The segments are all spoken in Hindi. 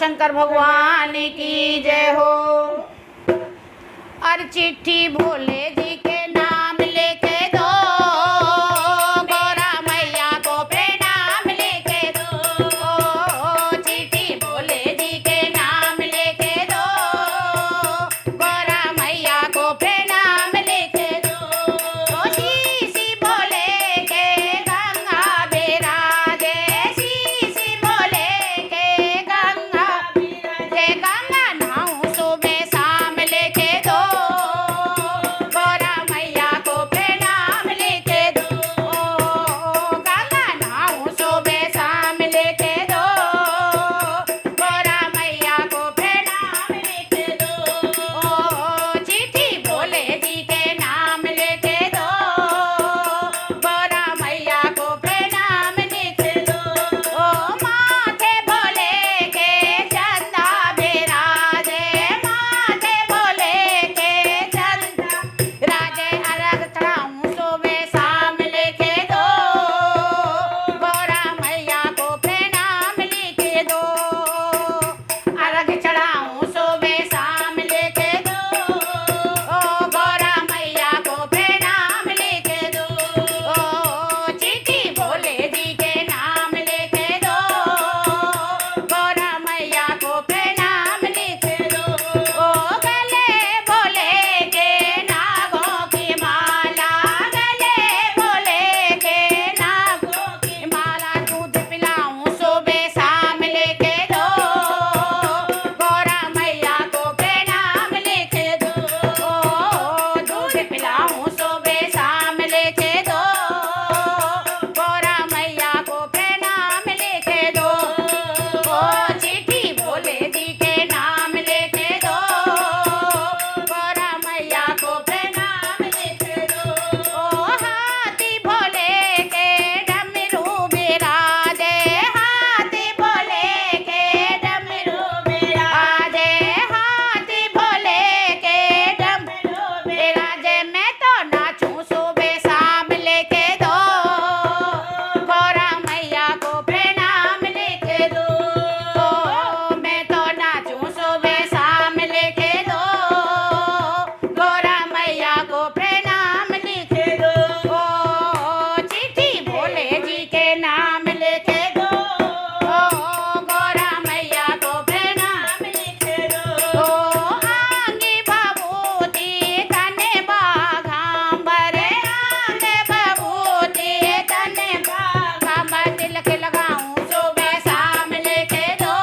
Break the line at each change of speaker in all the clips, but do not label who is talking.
शंकर भगवान की जय हो। और चिट्ठी भोले जी के नाम लेके दो, गौरा मैया को प्रणाम लेके दो। चिट्ठी भोले जी के नाम लेके दो, गौरा मैया को प्रणाम लेके दो। शीशी भोले के गंगा बिराजे, शीशी भोले के गंगा बिराजे। गंगा नहाऊं सुबह शाम लेके दो, गौरा मैया को प्रणाम लेके दो। गंगा नहाऊं सुबह शाम लेके दो, गौरा मैया को प्रणाम लेके दो। चिट्ठी भोले जी के नाम लेके दो, गौरा मैया को प्रणाम लेके दो। माथे भोले के चंदा बिराजे, माथे भोले के चंदा राजे। अर्घ चढ़ाऊं सुबह शाम लेके दो, गौरा मैया को प्रणाम लेके दो। अर्घ चढ़ाऊं सुबह शाम लेके दो, गौरा मैया को प्रणाम लेके दो। चिट्ठी भोले जी के नाम लेके दो, गौरा मैया को प्रणाम लेके दो। गले भोले के नागों की माला, गले भोले के नागों की माला। दूध पिलाऊं सुबह शाम लेके दो, गौरा मैया को प्रणाम लेके दो। दूध पिलाऊं सुबह शाम लेके दो, गौरा मैया को प्रणाम लेके दो। चिट्ठी भोले जी के नाम लेके दो, गौरा मैया को प्रणाम लेके दो। हाथी भोले के डमरू बिराजे, हाथी भोले के डमरू बिराजे, हाथी भोले के डमरू बिराजे। मैं तो नाचूं सुबह शाम लेके दो, गौरा मैया को प्रणाम लेके दो। मैं तो नाचूं सुबह शाम लेके दो, गौरा मैया को प्रणाम लेके दो। चिट्ठी भोले जी के नाम लेके दो, गौरा मैया को प्रणाम लेके दो। आंगी भभूति तने बाघांबर, आंगे भभूति तने बाघांबर। तिलक लगाऊं सुबह शाम लेके दो,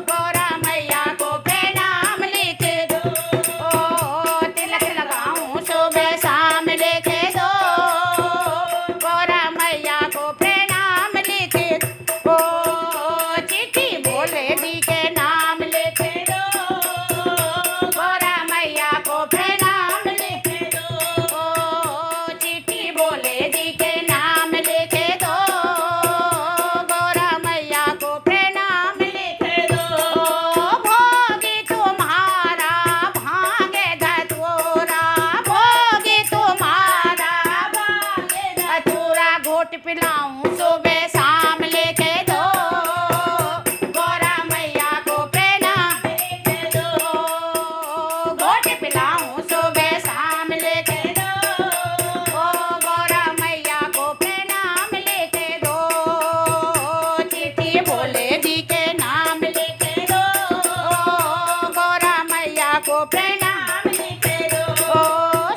गौरा मैया को प्रणाम लेके दो। तिलक लगाऊं सुबह शाम लेके दो, गौरा मैया को प्रणाम लेके दो। चिट्ठी भोले जी के नाम लेके दो, गौरा मैया को प्रणाम लेके दो। चिट्ठी भोले जी के नाम लेके दो, गौरा मैया को प्रणाम लेके दो। भोगी तुम्हारा भांगे धतूरा, भोगी तुम्हारा भांगे धतूरा। घोट पिलाऊं सुबह शाम लेके दो, गौरा मैया को प्रणाम लेके दो। घोट पिलाऊं सुबह शाम लेके दो, गौरा मैया को प्रणाम लेके दो। चिट्ठी भोले जी के नाम लेके दो, गौरा मैया को प्रणाम लेके दो।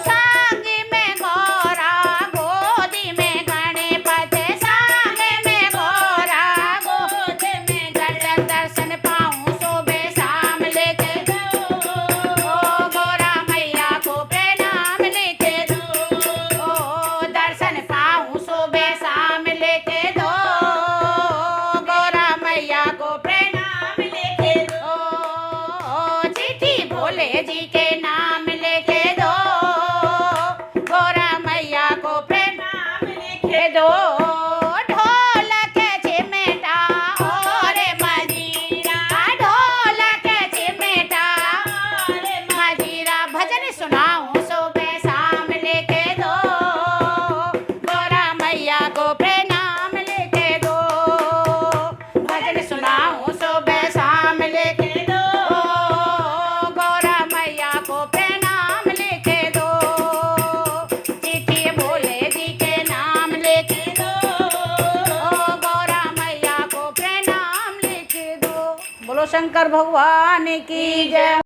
सांग में गौरा गोदी में गणपति, सांग में गौरा गोदी में गणपति। दर्शन पाऊं सुबह शाम लेके दो, गौरा मैया को प्रणाम लेके दो। दर्शन पाऊं सुबह शाम लेके दो, गौरा मैया को प्रणाम लेके दो। चिट्ठी भोले जी के बोलो शंकर भगवान की जय।